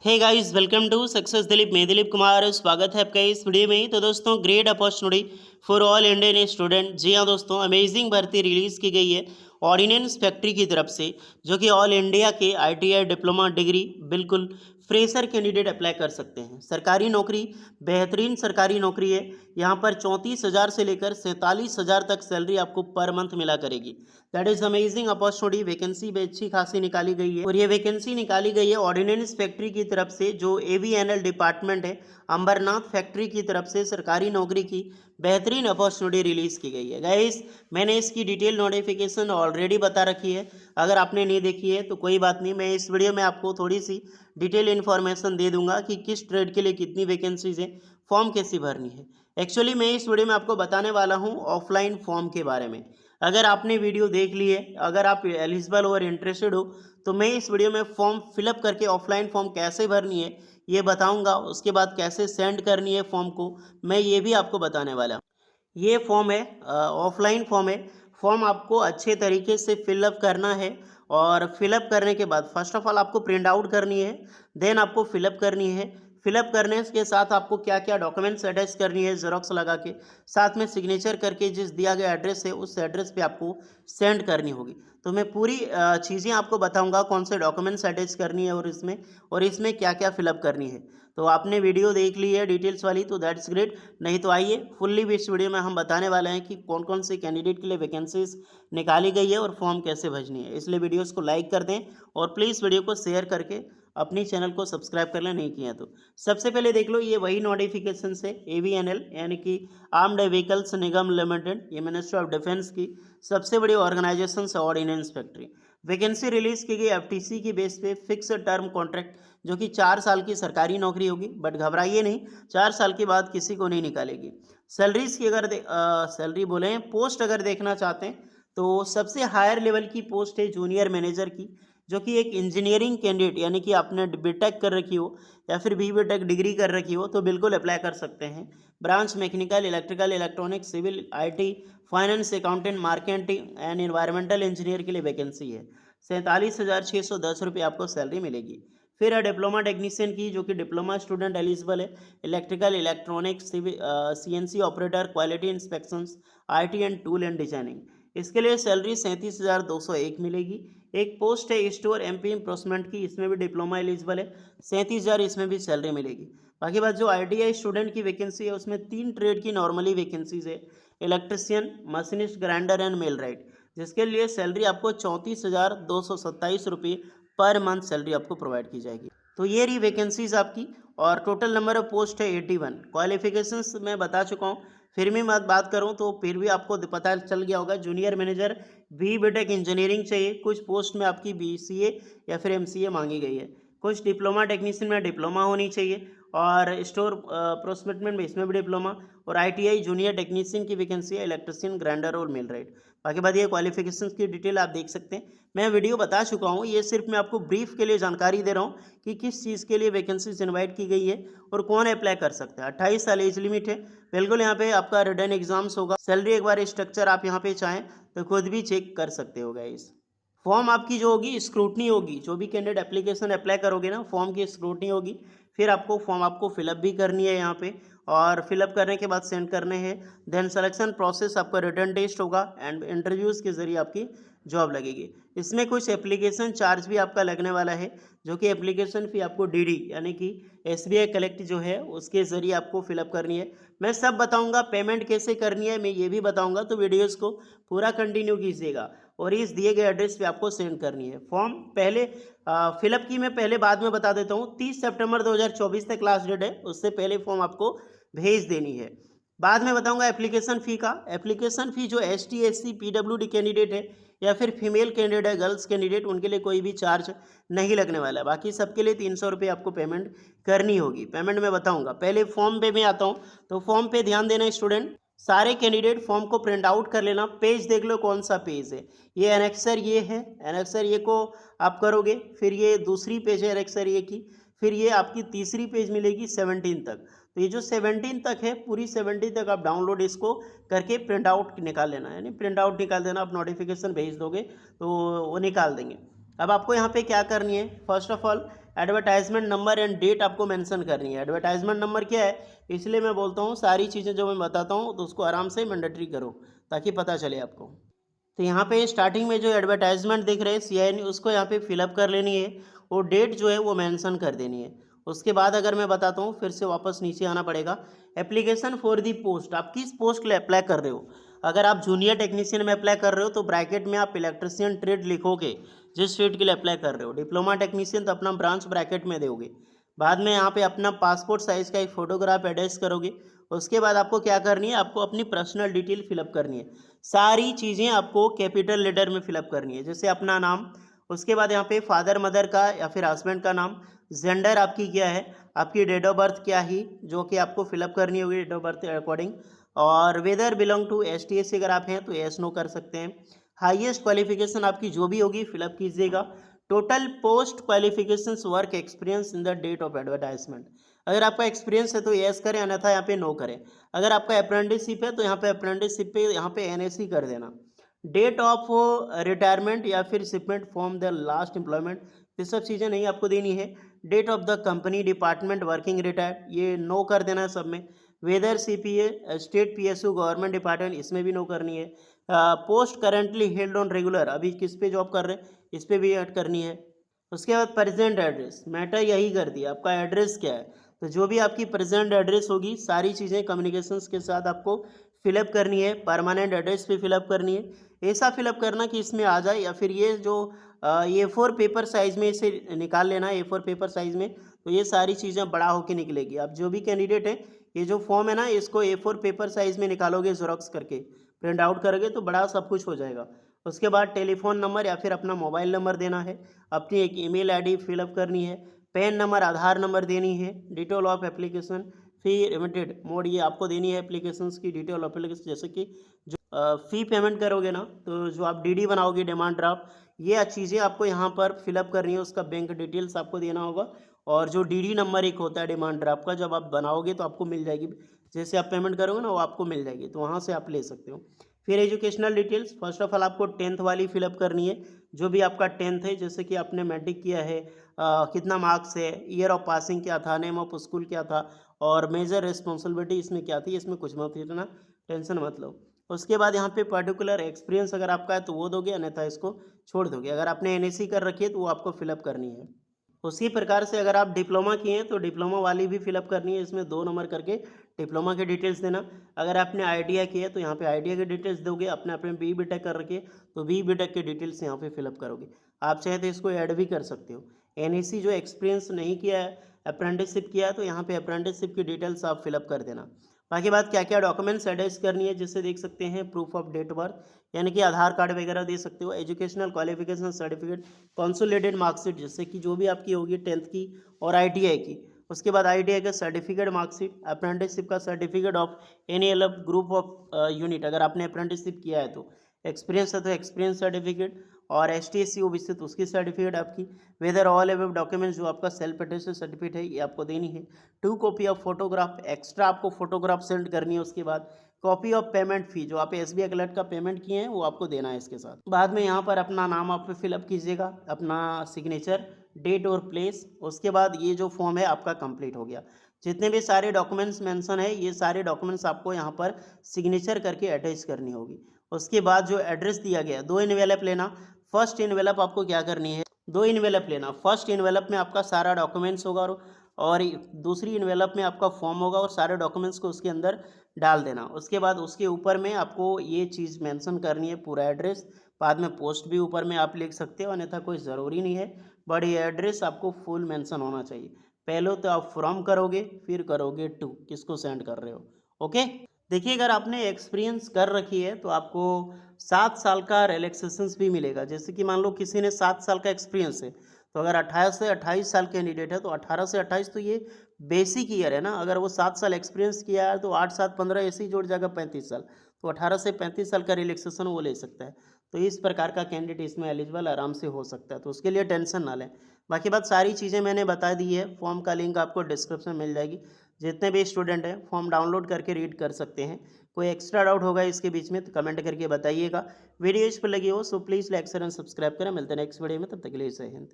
Hey guys, welcome to success Dilip. मैं दिलीप कुमार, स्वागत है आपका इस वीडियो में। तो दोस्तों, great opportunity for all Indian student. जी हाँ दोस्तों, अमेजिंग भर्ती रिलीज की गई है ऑर्डिनेंस फैक्ट्री की तरफ से, जो कि ऑल इंडिया के आईटीआई डिप्लोमा डिग्री बिल्कुल फ्रेशर कैंडिडेट अप्लाई कर सकते हैं। सरकारी नौकरी, बेहतरीन सरकारी नौकरी है। यहाँ पर 34,000 से लेकर 47,000 तक सैलरी आपको पर मंथ मिला करेगी। That is amazing opportunity. Vacancy भी अच्छी खासी निकाली गई है और ये वैकेंसी निकाली गई है ऑर्डिनेंस फैक्ट्री की तरफ से, जो एवीएनएल डिपार्टमेंट है अंबरनाथ फैक्ट्री की तरफ से सरकारी नौकरी की बेहतरीन अपॉर्चुनिटी रिलीज की गई है। गाइस, मैंने इसकी डिटेल नोटिफिकेशन ऑलरेडी बता रखी है। अगर आपने नहीं देखी है तो कोई बात नहीं, मैं इस वीडियो में आपको थोड़ी सी डिटेल इन्फॉर्मेशन दे दूंगा कि किस ट्रेड के लिए कितनी वैकेंसीज है, फॉर्म कैसी भरनी है। एक्चुअली मैं इस वीडियो में आपको बताने वाला हूँ ऑफलाइन फॉर्म के बारे में। अगर आपने वीडियो देख ली है, अगर आप एलिजिबल और इंटरेस्टेड हो, तो मैं इस वीडियो में फॉर्म फिलअप करके ऑफलाइन फॉर्म कैसे भरनी है ये बताऊंगा। उसके बाद कैसे सेंड करनी है फॉर्म को, मैं ये भी आपको बताने वाला हूँ। ये फॉर्म है, ऑफलाइन फॉर्म है। फॉर्म आपको अच्छे तरीके से फिलअप करना है और फिलअप करने के बाद फर्स्ट ऑफ ऑल आपको प्रिंट आउट करनी है, देन आपको फिलअप करनी है। फिलअप करने के साथ आपको क्या क्या डॉक्यूमेंट्स अटैच करनी है जेरोक्स लगा के, साथ में सिग्नेचर करके जिस दिया गया एड्रेस है उस एड्रेस पे आपको सेंड करनी होगी। तो मैं पूरी चीज़ें आपको बताऊंगा कौन से डॉक्यूमेंट्स अटैच करनी है और इसमें क्या क्या फिलअप करनी है। तो आपने वीडियो देख ली है डिटेल्स वाली, तो दैट्स ग्रेट। नहीं तो आइए फुल्ली भी इस वीडियो में हम बताने वाले हैं कि कौन कौन से कैंडिडेट के लिए वैकेंसीज निकाली गई है और फॉर्म कैसे भरनी है। इसलिए वीडियोस को लाइक कर दें और प्लीज़ वीडियो को शेयर करके अपनी चैनल को सब्सक्राइब कर लें नहीं किया तो। सबसे पहले देख लो, ये वही नोटिफिकेशन है एवीएनएल यानी कि आर्म्ड व्हीकल्स निगम लिमिटेड, ये मिनिस्ट्री ऑफ डिफेंस की सबसे बड़ी ऑर्गेनाइजेशन है ऑर्डिनेंस फैक्ट्री। वैकेंसी रिलीज की गई एफटीसी की बेस पे, फिक्स टर्म कॉन्ट्रैक्ट, जो कि 4 साल की सरकारी नौकरी होगी। बट घबराइए नहीं, 4 साल के बाद किसी को नहीं निकालेगी। सैलरीज की अगर सैलरी बोले, पोस्ट अगर देखना चाहते हैं तो सबसे हायर लेवल की पोस्ट है जूनियर मैनेजर की, जो कि एक इंजीनियरिंग कैंडिडेट यानी कि आपने बीटेक कर रखी हो या फिर बीटेक डिग्री कर रखी हो तो बिल्कुल अप्लाई कर सकते हैं। Branch mechanical, electrical, electronics, civil, IT, finance, accountant, marketing and environmental engineer के लिए वैकेंसी है। 47,610 रुपये आपको सैलरी मिलेगी। फिर है डिप्लोमा टेक्नीशियन की, जो कि डिप्लोमा स्टूडेंट एलिजिबल है। Electrical, electronics, CNC operator, quality inspections, IT and tool and designing, इसके लिए सैलरी 37,201 मिलेगी। एक पोस्ट है स्टोर एमपी इम्प्रोसमेंट की, इसमें भी डिप्लोमा एलिजिबल है, 37,000 इसमें भी सैलरी मिलेगी। बाकी बात जो आईटीआई स्टूडेंट की वैकेंसी है उसमें 3 ट्रेड की नॉर्मली वैकेंसीज है, electrician, machinist, grinder and millwright, जिसके लिए सैलरी आपको 34,227 रुपये पर मंथ सैलरी आपको प्रोवाइड की जाएगी। तो ये रही वैकेंसीज आपकी और टोटल नंबर ऑफ पोस्ट है 81। क्वालिफिकेशंस मैं बता चुका हूँ, फिर भी मैं बात करूँ तो फिर भी आपको पता चल गया होगा। जूनियर मैनेजर बीटेक इंजीनियरिंग चाहिए, कुछ पोस्ट में आपकी बीसीए या फिर एमसीए मांगी गई है। कुछ डिप्लोमा टेक्नीशियन में डिप्लोमा होनी चाहिए और स्टोर प्रोस्पेक्टमेंट में इसमें भी डिप्लोमा, और आईटीआई जूनियर टेक्नीशियन की वैकेंसी है, इलेक्ट्रिशियन, ग्राइंडर और मिल राइट। बाकी बात ये क्वालिफिकेशंस की डिटेल आप देख सकते हैं, मैं वीडियो बता चुका हूँ। ये सिर्फ मैं आपको ब्रीफ के लिए जानकारी दे रहा हूँ कि किस चीज़ के लिए वैकेंसीज इन्वाइट की गई है और कौन अप्लाई कर सकता है। 28 साल एज लिमिट है। बिल्कुल यहाँ पे आपका रिटर्न एग्जाम्स होगा। सैलरी एक बार स्ट्रक्चर आप यहाँ पे चाहें तो खुद भी चेक कर सकते हो गाइस। फॉर्म आपकी जो होगी स्क्रूटनी होगी, जो भी कैंडिडेट एप्लीकेशन अप्लाई करोगे ना, फॉर्म की स्क्रूटनी होगी। फिर आपको फॉर्म आपको फिलअप भी करनी है यहाँ पे, और फिलअप करने के बाद सेंड करने हैं। देन सिलेक्शन प्रोसेस, आपका रिटर्न टेस्ट होगा एंड इंटरव्यूज़ के जरिए आपकी जॉब लगेगी। इसमें कुछ एप्लीकेशन चार्ज भी आपका लगने वाला है, जो कि एप्लीकेशन फ़ी आपको डीडी यानी कि एसबीआई कलेक्ट जो है उसके ज़रिए आपको फिलअप करनी है। मैं सब बताऊंगा, पेमेंट कैसे करनी है मैं ये भी बताऊंगा, तो वीडियोस को पूरा कंटिन्यू कीजिएगा और इस दिए गए एड्रेस पे आपको सेंड करनी है। फॉर्म पहले फिलअप की मैं पहले बाद में बता देता हूँ। 30 सितंबर 2024 तक लास्ट डेट है, उससे पहले फॉर्म आपको भेज देनी है। बाद में बताऊंगा एप्लीकेशन फ़ी का। एप्लीकेशन फ़ी जो एसटी एससी पीडब्ल्यूडी कैंडिडेट है या फिर फीमेल कैंडिडेट है, गर्ल्स कैंडिडेट, उनके लिए कोई भी चार्ज नहीं लगने वाला है। बाकी सबके लिए 300 रुपये आपको पेमेंट करनी होगी। पेमेंट मैं बताऊंगा, पहले फॉर्म पे मैं आता हूँ। तो फॉर्म पे ध्यान देना स्टूडेंट, सारे कैंडिडेट फॉर्म को प्रिंट आउट कर लेना। पेज देख लो कौन सा पेज है, ये एनेक्सर ये है, एनेक्सर ये को आप करोगे। फिर ये दूसरी पेज है एनेक्सर ये की, फिर ये आपकी तीसरी पेज मिलेगी 17 तक। तो ये जो 17 तक है, पूरी 17 तक आप डाउनलोड इसको करके प्रिंट आउट निकाल लेना, यानी प्रिंट आउट निकाल देना। आप नोटिफिकेशन भेज दोगे तो वो निकाल देंगे। अब आपको यहाँ पे क्या करनी है, first of all advertisement number and date आपको मेंशन करनी है। एडवर्टाइजमेंट नंबर क्या है, इसलिए मैं बोलता हूँ सारी चीज़ें जो मैं बताता हूँ तो उसको आराम से मैंडेटरी करो ताकि पता चले आपको। तो यहाँ पे स्टार्टिंग में जो एडवर्टाइजमेंट दिख रहे हैं CIN, उसको यहाँ पे फिलअप कर लेनी है और डेट जो है वो मेंशन कर देनी है। उसके बाद अगर मैं बताता हूँ, फिर से वापस नीचे आना पड़ेगा। एप्लीकेशन फॉर दी पोस्ट, आप किस पोस्ट के लिए अप्लाई कर रहे हो। अगर आप जूनियर टेक्नीशियन में अप्लाई कर रहे हो तो ब्रैकेट में आप इलेक्ट्रिशियन ट्रेड लिखोगे, जिस ट्रेड के लिए अप्लाई कर रहे हो। डिप्लोमा टेक्नीशियन तो अपना ब्रांच ब्रैकेट में दोगे। बाद में यहाँ पे अपना पासपोर्ट साइज़ का एक फ़ोटोग्राफ अटैच करोगे। उसके बाद आपको क्या करनी है, आपको अपनी पर्सनल डिटेल फिलअप करनी है। सारी चीज़ें आपको कैपिटल लेटर में फिलअप करनी है, जैसे अपना नाम, उसके बाद यहाँ पे फादर मदर का या फिर हस्बैंड का नाम, जेंडर आपकी क्या है, आपकी डेट ऑफ बर्थ क्या ही, जो कि आपको फिलअप करनी होगी डेट ऑफ बर्थ के अकॉर्डिंग। और वेदर बिलोंग टू ST/SC अगर आप हैं तो येस नो कर सकते हैं। हाईएस्ट क्वालिफिकेशन आपकी जो भी होगी फिलअप कीजिएगा। Total post qualifications work experience in the date of advertisement, अगर आपका एक्सपीरियंस है तो येस करें, अन्यथा यहाँ पे नो करें। अगर आपका अप्रेंटिसशिप है तो यहाँ पे अप्रेंटिसशिप पे यहाँ पे NSC कर देना। डेट ऑफ रिटायरमेंट या फिर shipment from the last employment, ये सब चीज़ें नहीं आपको देनी है। Date of the company department working retired, ये नो कर देना है सब में। Whether CPA state PSU government department, इसमें भी नो करनी है। Post currently held on regular, अभी किस पे जॉब कर रहे हैं इस पे भी ऐड करनी है। उसके बाद प्रेजेंट एड्रेस, मैटर यही कर दिया आपका एड्रेस क्या है, तो जो भी आपकी प्रेजेंट एड्रेस होगी सारी चीज़ें कम्युनिकेशंस के साथ आपको फिलअप करनी है। परमानेंट एड्रेस पे फिलअप करनी है, ऐसा फिलअप करना कि इसमें आ जाए, या फिर ये जो A4 पेपर साइज़ में इसे निकाल लेना है A4 पेपर साइज़ में, तो ये सारी चीज़ें बड़ा होकर निकलेगी। आप जो भी कैंडिडेट हैं, ये जो फॉर्म है ना, इसको A4 पेपर साइज़ में निकालोगे, ज़ेरॉक्स करके प्रिंट आउट करोगे तो बड़ा सब कुछ हो जाएगा। उसके बाद टेलीफोन नंबर या फिर अपना मोबाइल नंबर देना है, अपनी एक ईमेल आईडी फिलअप करनी है, पैन नंबर आधार नंबर देनी है, detail of application fee limited mode, ये आपको देनी है एप्लीकेशंस की डिटेल ऑफ एप्लीकेशन। जैसे कि जो फ़ी पेमेंट करोगे ना, तो जो आप DD बनाओगे डिमांड ड्राफ्ट, ये चीज़ें आपको यहाँ पर फिलअप करनी है। उसका बैंक डिटेल्स आपको देना होगा, और जो DD नंबर एक होता है डिमांड ड्राफ्ट का, जब आप बनाओगे तो आपको मिल जाएगी। जैसे आप पेमेंट करोगे ना, वो आपको मिल जाएगी, तो वहाँ से आप ले सकते हो। फिर educational details, first of all आपको 10th वाली फिलअप करनी है, जो भी आपका 10th है, जैसे कि आपने मैट्रिक किया है, कितना मार्क्स है, ईयर ऑफ पासिंग क्या था, नेम ऑफ स्कूल क्या था, और मेजर रिस्पॉन्सिबिलिटी इसमें क्या थी, इसमें कुछ मत इतना टेंशन मत लो। उसके बाद यहाँ पे पर्टिकुलर एक्सपीरियंस अगर आपका है तो वो दोगे, अन्यथा इसको छोड़ दोगे। अगर आपने NSC कर रखी है तो वो आपको फिलअप करनी है। उसी प्रकार से अगर आप डिप्लोमा किए हैं तो डिप्लोमा वाली भी फिलअप करनी है, इसमें 2 नंबर करके डिप्लोमा के डिटेल्स देना। अगर आपने ITI किया है तो यहाँ पे ITI के डिटेल्स दोगे, अपने BE BTech कर रखी है तो BE BTech के डिटेल्स यहाँ पे फिलअप करोगे। आप चाहे तो इसको ऐड भी कर सकते हो। NSC जो एक्सपीरियंस नहीं किया है, अप्रेंटिसशिप किया है, तो यहाँ पे अप्रेंटिसशिप की डिटेल्स आप फिलअप कर देना। बाकी बात क्या क्या डॉक्यूमेंट्स अटैच करनी है, जिससे देख सकते हैं प्रूफ ऑफ डेट बर्थ, यानी कि आधार कार्ड वगैरह दे सकते हो, educational qualification certificate, consolidated marksheet जैसे कि जो भी आपकी होगी 10th की और ITI की। उसके बाद ITI का सर्टिफिकेट मार्कशीट, अप्रेंटिसशिप का सर्टिफिकेट ऑफ एनी अलग ग्रुप ऑफ यूनिट, अगर आपने अप्रेंटिसशिप किया है तो। एक्सपीरियंस है तो एक्सपीरियंस सर्टिफिकेट, और ST/SC OBC तो उसकी सर्टिफिकेट आपकी। वेदर ऑल अबव डॉक्यूमेंट्स, जो आपका सेल्फ अटेस्टेड सर्टिफिकेट है, ये आपको देनी है। 2 कॉपी ऑफ फोटोग्राफ, एक्स्ट्रा आपको फोटोग्राफ सेंड करनी है। उसके बाद कॉपी ऑफ पेमेंट फ़ी, जो आप SBI क्लर्क का पेमेंट किए हैं वो आपको देना है इसके साथ। बाद में यहाँ पर अपना नाम आप फिलअप कीजिएगा, अपना सिग्नेचर, डेट और प्लेस। उसके बाद ये जो फॉर्म है आपका कंप्लीट हो गया। जितने भी सारे डॉक्यूमेंट्स मेंशन है, ये सारे डॉक्यूमेंट्स आपको यहाँ पर सिग्नेचर करके अटैच करनी होगी। उसके बाद जो एड्रेस दिया गया, 2 इन्वेलप लेना। फर्स्ट इन्वेलप आपको क्या करनी है, 2 इन्वेलप लेना। फर्स्ट इन्वेलप में आपका सारा डॉक्यूमेंट्स होगा, और दूसरी इन्वेलप में आपका फॉर्म होगा, और सारे डॉक्यूमेंट्स को उसके अंदर डाल देना। उसके बाद उसके ऊपर में आपको ये चीज़ मेंशन करनी है, पूरा एड्रेस। बाद में पोस्ट भी ऊपर में आप लिख सकते हो, अन्यथा कोई ज़रूरी नहीं है, बट ये एड्रेस आपको फुल मेंशन होना चाहिए। पहले तो आप फ्रॉम करोगे, फिर करोगे टू, किसको सेंड कर रहे हो। ओके, देखिए अगर आपने एक्सपीरियंस कर रखी है तो आपको 7 साल का रिलैक्सेशंस भी मिलेगा। जैसे कि मान लो किसी ने 7 साल का एक्सपीरियंस है, तो अगर 18 से 28 साल कैंडिडेट है तो 18 से 28 तो ये बेसिक ईयर है ना। अगर वो 7 साल एक्सपीरियंस किया है तो 8 7 15 ऐसे ही जुड़ जाएगा 35 साल, तो 18 से 35 साल का रिलैक्सेशन वो ले सकता है। तो इस प्रकार का कैंडिडेट इसमें एलिजिबल आराम से हो सकता है, तो उसके लिए टेंशन ना लें। बाकी बात सारी चीज़ें मैंने बता दी है। फॉर्म का लिंक आपको डिस्क्रिप्शन मिल जाएगी। जितने भी स्टूडेंट हैं फॉर्म डाउनलोड करके रीड कर सकते हैं। कोई एक्स्ट्रा डाउट होगा इसके बीच में तो कमेंट करके बताइएगा। वीडियो इस पर लगी हो so please like share and subscribe करें। मिलते हैं नेक्स्ट वीडियो में, तब तक के लिए जय हिंद।